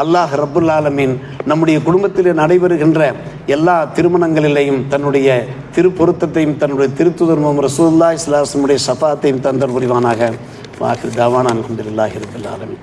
அல்லாஹ் ரப்புல் ஆலமீன் நம்முடைய குடும்பத்தில் நடைபெறுகின்ற எல்லா திருமணங்களிலேயும் தன்னுடைய திருப்பொருத்தத்தையும் தன்னுடைய திருத்துதர் முஹம்மது ரசூலுல்லாஹி ஸல்லல்லாஹு அலைஹி வஸல்லம் ஷஃபாஅத்தையும் தந்தர் புரிவானாக. வாஹிர் தாவானா அல்ஹம்துலில்லாஹி ரப்பில் ஆலமீன்.